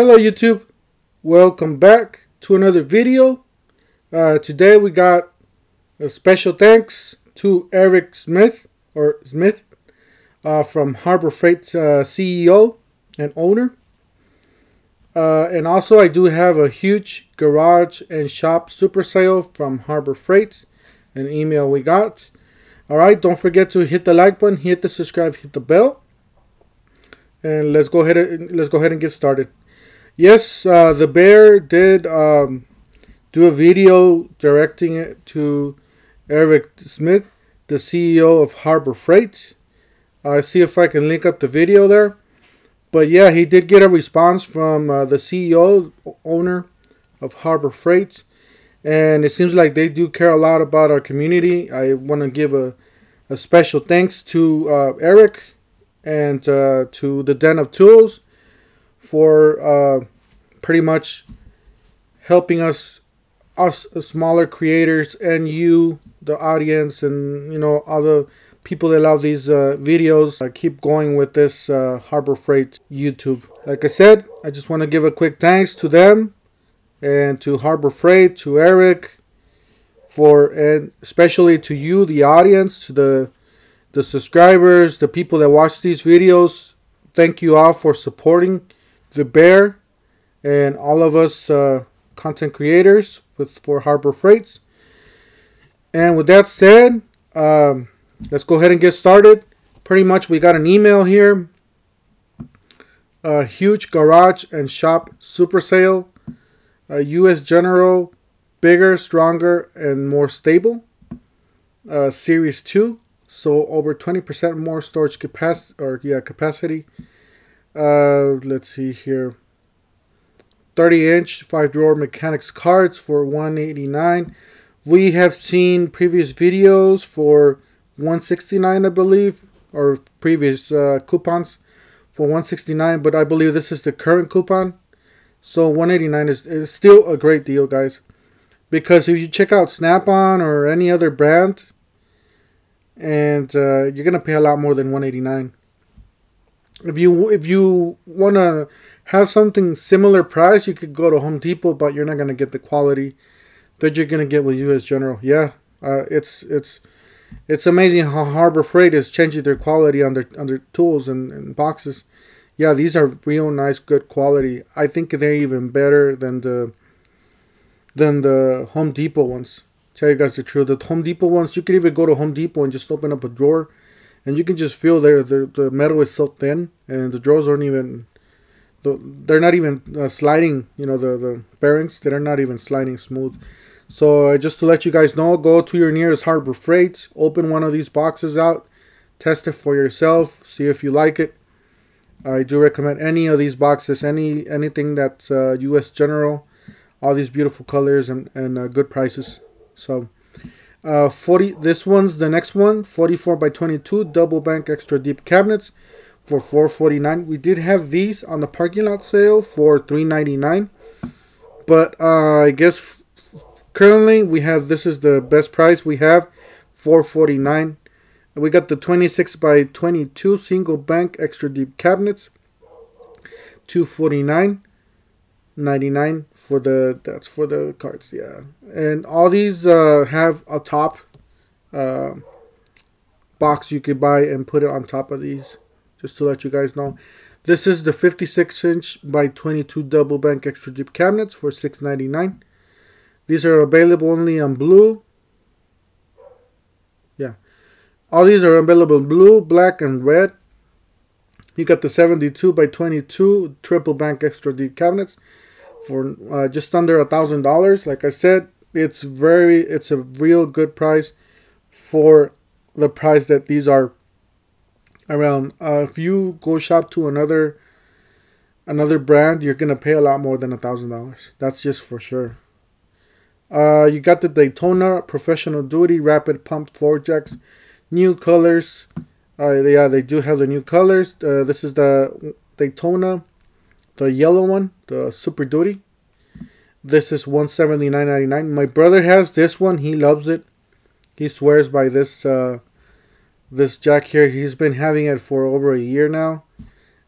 Hello YouTube, welcome back to another video. Today we got a special thanks to Eric Smidt from Harbor Freight's CEO and owner. And also I do have a huge garage and shop super sale from Harbor Freight, an email we got. Alright, don't forget to hit the like button, hit the subscribe, hit the bell. And let's go ahead and get started. Yes, the bear did do a video directing it to Eric Smidt, the CEO of Harbor Freight. See if I can link up the video there. But yeah, he did get a response from the CEO, owner of Harbor Freight. And it seems like they do care a lot about our community. I want to give a special thanks to Eric and to the Den of Tools for pretty much helping us smaller creators and you, the audience, and you know, all the people that love these videos. Keep going with this Harbor Freight YouTube. Like I said, I just want to give a quick thanks to them and to Harbor Freight, to Eric, and especially to you, the audience, to the subscribers, the people that watch these videos. Thank you all for supporting the bear and all of us content creators for Harbor Freight. And with that said, let's go ahead and get started. Pretty much we got an email here. A huge garage and shop super sale. US General, bigger, stronger, and more stable. Series 2. So over 20% more storage capacity. Let's see here. 30-inch 5-drawer mechanics cards for $189. We have seen previous videos for $169, I believe, or previous coupons for $169, but I believe this is the current coupon. So $189 is still a great deal, guys. Because if you check out Snap-on or any other brand, and you're gonna pay a lot more than $189. If you wanna have something similar price, you could go to Home Depot, but you're not gonna get the quality that you're gonna get with US General. Yeah, it's amazing how Harbor Freight is changing their quality on their tools and boxes. Yeah, these are real nice, good quality. I think they're even better than the Home Depot ones. Tell you guys the truth, the Home Depot ones, you can even go to Home Depot and just open up a drawer, and you can just feel the metal is so thin, and the drawers aren't even, they're not even sliding. You know, the bearings, they're not even sliding smooth. So just to let you guys know, go to your nearest Harbor Freight, open one of these boxes out, test it for yourself, see if you like it. I do recommend any of these boxes, anything that's US General, all these beautiful colors and good prices. So this one's the next one, 44 by 22 double bank extra deep cabinets for $449. We did have these on the parking lot sale for $399, but I guess currently we have, this is the best price we have, $449. We got the 26 by 22 single bank extra deep cabinets, $249.99 for that's for the cards. Yeah, and all these have a top box you could buy and put it on top of these, just to let you guys know. This is the 56-inch by 22 double bank extra deep cabinets for $699. These are available only on blue. Yeah, all these are available in blue, black, and red. You got the 72 by 22 triple bank extra deep cabinets for just under $1,000. Like I said, it's a real good price for the price that these are around. If you go shop to another brand, you're gonna pay a lot more than $1,000. That's just for sure. You got the Daytona professional duty rapid pump floor jacks, new colors. Yeah, they do have the new colors. This is the Daytona, the yellow one, the Super Duty. This is $179.99. My brother has this one. He loves it. He swears by this this jack here. He's been having it for over a year now,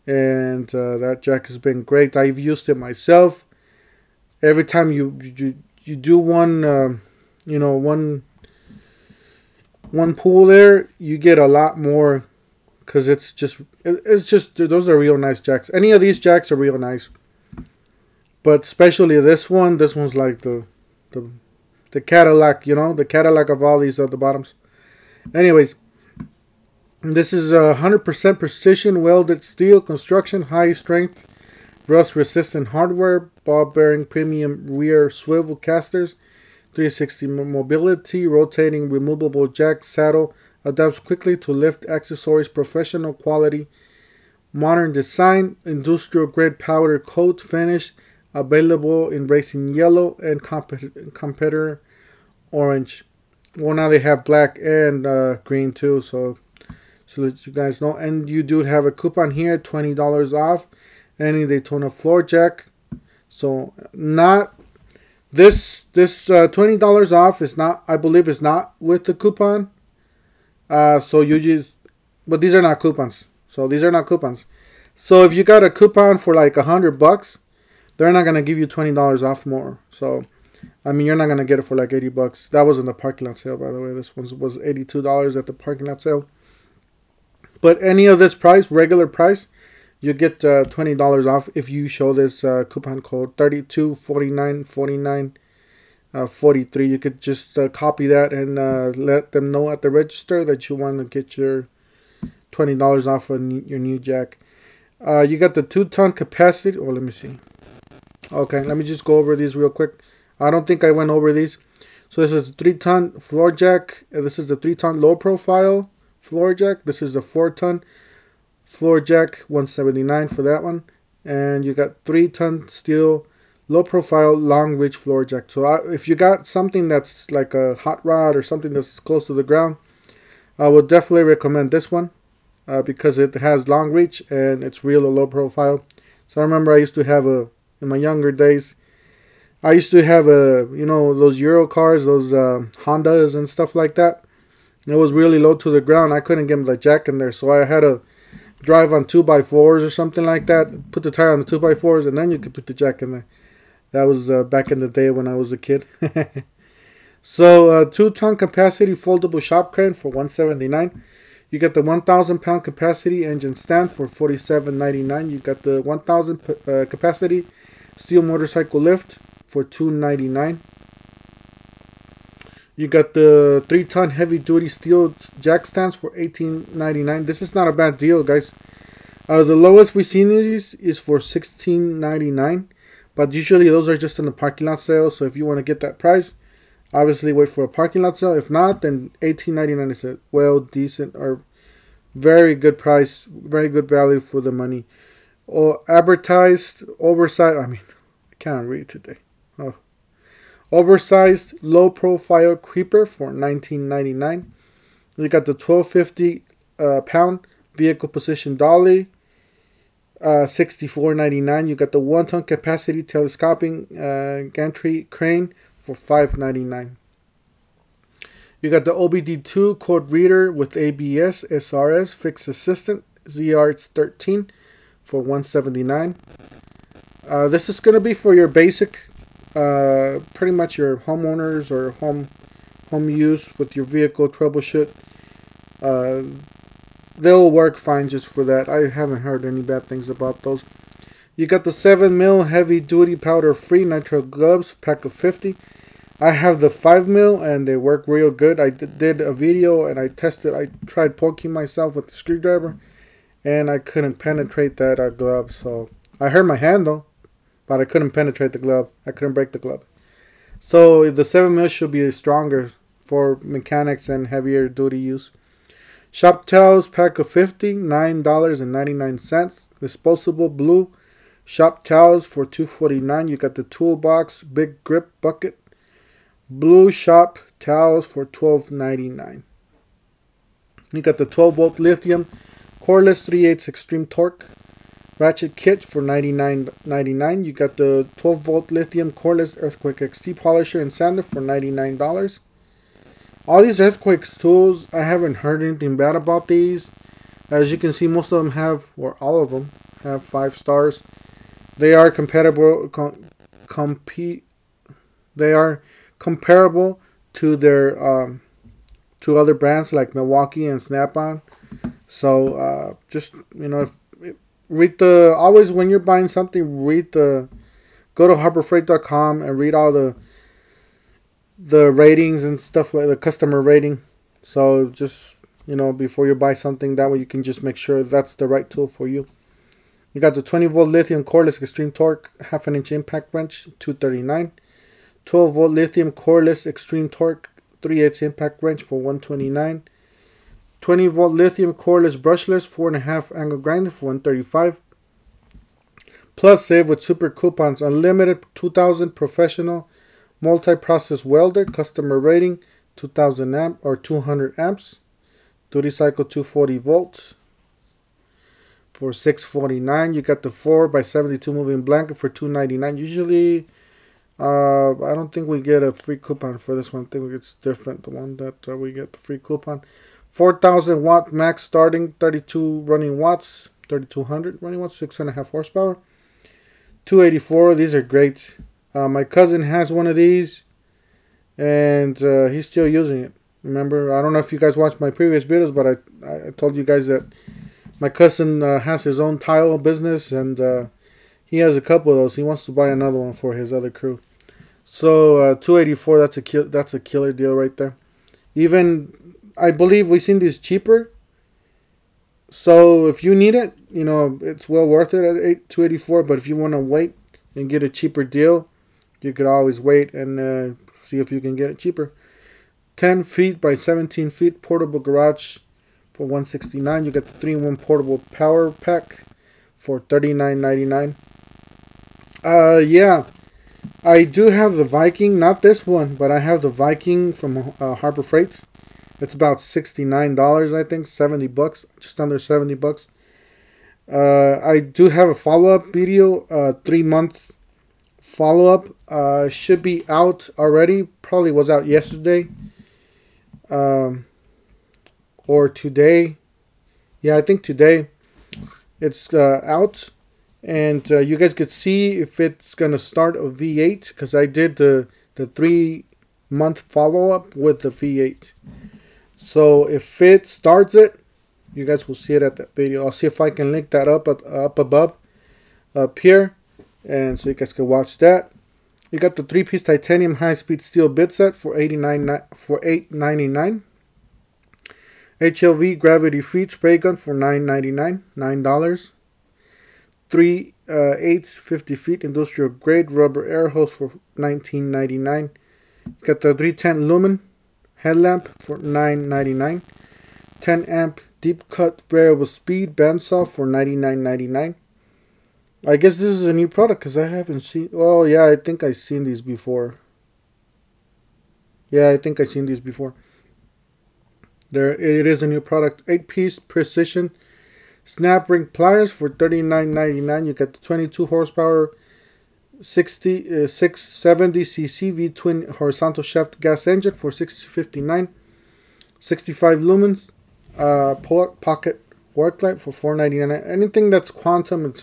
and that jack has been great. I've used it myself. Every time you do one, one pull there, you get a lot more, because it's just those are real nice jacks. Any of these jacks are real nice, but especially this one. This one's like the Cadillac, the Cadillac of all these other bottoms. Anyways, this is 100% precision welded steel construction, high strength, rust resistant hardware, ball bearing premium rear swivel casters, 360 mobility, rotating removable jack saddle, adapts quickly to lift accessories, professional quality, modern design, industrial grade powder coat finish, available in racing yellow and competitor orange. Well, now they have black and green too, so that you guys know. And you do have a coupon here, $20 off any Daytona floor jack. So not this $20 off is not, I believe, is not with the coupon. So you just, but these are not coupons. So these are not coupons. So if you got a coupon for like $100, they're not gonna give you $20 off more. So I mean, you're not gonna get it for like $80. That was in the parking lot sale, by the way. This one was $82 at the parking lot sale. But any of this price, regular price, you get $20 off if you show this coupon code 32494943. You could just copy that and let them know at the register that you want to get your $20 off on your new jack. You got the 2-ton capacity. Oh, let me see. Okay, let me just go over these real quick. I don't think I went over these. So this is a 3-ton floor jack. This is the 3-ton low profile floor jack. This is the 4-ton floor jack, $179 for that one. And you got 3-ton steel low profile long reach floor jack. So if you got something that's like a hot rod or something that's close to the ground, I would definitely recommend this one because it has long reach and it's real low profile. So I remember I used to have in my younger days, I used to have those Euro cars, those Hondas and stuff like that. It was really low to the ground. I couldn't get the jack in there, so I had to drive on 2x4s or something like that. Put the tire on the 2x4s, and then you could put the jack in there. That was back in the day when I was a kid. So 2-ton capacity foldable shop crane for $179. You got the 1,000-pound capacity engine stand for $47.99. You got the 1,000 capacity steel motorcycle lift for $299. You got the 3-ton heavy duty steel jack stands for $18.99. This is not a bad deal, guys. The lowest we've seen these is for $16.99, but usually those are just in the parking lot sale. So if you want to get that price, obviously wait for a parking lot sale. If not, then $18.99 is a decent or very good price, very good value for the money. Or advertised oversized. I can't read today. Oh. Oversized low profile creeper for $19.99. You got the 1,250 pound vehicle position dolly, $64.99. You got the 1-ton capacity telescoping gantry crane for $5.99. You got the OBD2 code reader with ABS SRS fixed assistant ZR13 for $179. This is going to be for your basic, pretty much your homeowners or home use with your vehicle troubleshoot. They'll work fine just for that. I haven't heard any bad things about those. You got the 7mm heavy duty powder free nitro gloves, pack of 50. I have the 5mm and they work real good. I did a video and I tried poking myself with the screwdriver and I couldn't penetrate that glove. So I hurt my hand though, but I couldn't penetrate the glove. I couldn't break the glove. So the 7mm should be stronger for mechanics and heavier duty use. Shop towels, pack of 50, $9.99. Disposable blue shop towels for $2.49. You got the toolbox big grip bucket. Blue shop towels for $12.99. You got the 12-volt lithium cordless 3/8 extreme torque ratchet kit for $99.99. You got the 12-volt lithium cordless earthquake XT polisher and sander for $99. All these earthquake tools, I haven't heard anything bad about these. As you can see, most of them have, or all of them have 5 stars. They are compatible. They are comparable to their to other brands like Milwaukee and Snap-on. So just read the always when you're buying something, go to harborfreight.com and read all the ratings and stuff, like the customer rating. So just before you buy something, that way you can just make sure that's the right tool for you. You got the 20-volt lithium coreless extreme torque half an inch impact wrench, $239. 12-volt lithium coreless extreme torque 3/8 impact wrench for $129. 20-volt lithium coreless brushless 4.5 angle grinder for $135. Plus save with super coupons. Unlimited 2000 professional multi-process welder, customer rating 2000 amp or 200 amps. Duty cycle 240 volts for $649. You got the 4x72 moving blanket for $299. Usually, I don't think we get a free coupon for this one. I think it's different. The one that we get the free coupon. 4,000 watt max starting, 32 running watts, 3,200 running watts, 6.5 horsepower. $284. These are great. My cousin has one of these, and he's still using it. Remember, I don't know if you guys watched my previous videos, but I told you guys that my cousin has his own tile business, and he has a couple of those. He wants to buy another one for his other crew. So $284. That's a killer deal right there. Even I believe we've seen these cheaper. So if you need it, it's well worth it at $284. But if you want to wait and get a cheaper deal, you could always wait and see if you can get it cheaper. 10 feet by 17 feet portable garage for $169. You get the 3-in-1 portable power pack for $39.99. Yeah, I do have the Viking, not this one, but I have the Viking from Harbor Freight. It's about $69, I think, $70, just under $70. I do have a follow-up video, 3-month follow-up. Should be out already. Probably was out yesterday. Or today. Yeah, I think today. It's out. And you guys could see if it's going to start a V8. Because I did the 3-month follow-up with the V8. So if it starts it, you guys will see it at that video. I'll see if I can link that up above, up here, and so you guys can watch that. You got the 3-piece titanium high-speed steel bit set for $8.99. HLV gravity feed spray gun for $9.99, $9. 3/8 50 feet industrial grade rubber air hose for $19.99. You got the 310 lumen headlamp for $9.99. 10 amp deep cut variable speed bandsaw for $99.99. I guess this is a new product because I haven't seen. Oh yeah, I think I've seen these before. Yeah, I think I've seen these before. There, it is a new product. 8-piece precision snap ring pliers for $39.99. You get the 22 horsepower 670 cc V-twin horizontal shaft gas engine for $659. 65 lumens pocket work light for $4.99. Anything that's quantum,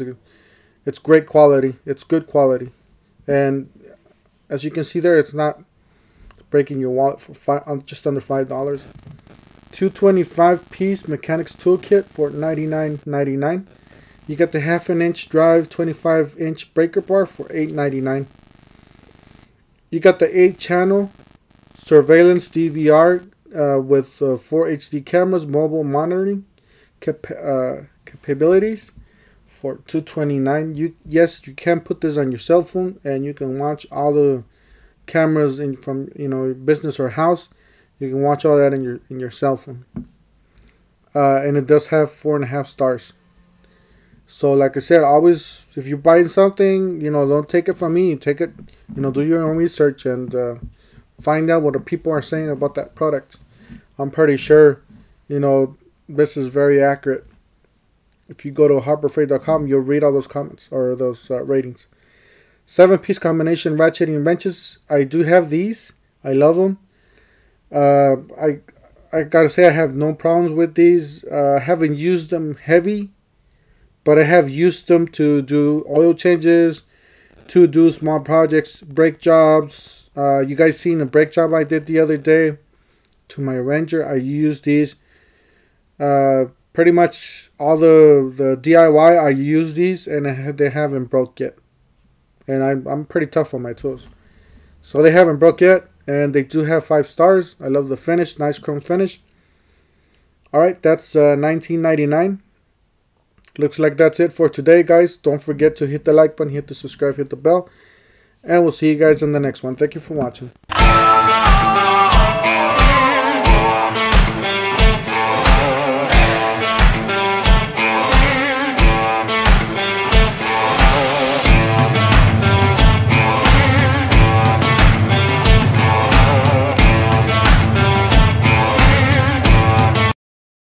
it's great quality. It's good quality, and as you can see there, it's not breaking your wallet for just under $5. 225-piece mechanics toolkit for $99.99. You get the 1/2 inch drive 25-inch breaker bar for $8.99. You got the 8-channel surveillance DVR with 4 HD cameras, mobile monitoring capabilities for $229. Yes, you can put this on your cell phone and you can watch all the cameras from your business or house. You can watch all that in your cell phone. And it does have 4.5 stars. So like I said, always if you're buying something, don't take it from me. Take it, do your own research and find out what the people are saying about that product. I'm pretty sure, this is very accurate. If you go to harborfreight.com, you'll read all those comments or those ratings. 7-piece combination ratcheting wrenches. I do have these. I love them. I gotta say I have no problems with these. I haven't used them heavy, but I have used them to do oil changes, to do small projects, brake jobs. You guys seen the brake job I did the other day to my Ranger? I used these. Pretty much all the DIY, I use these, and they haven't broke yet. And I'm pretty tough on my tools. So they haven't broke yet, and they do have 5 stars. I love the finish, nice chrome finish. Alright, that's $19.99. Looks like that's it for today, guys. Don't forget to hit the like button, hit the subscribe, hit the bell. And we'll see you guys in the next one. Thank you for watching.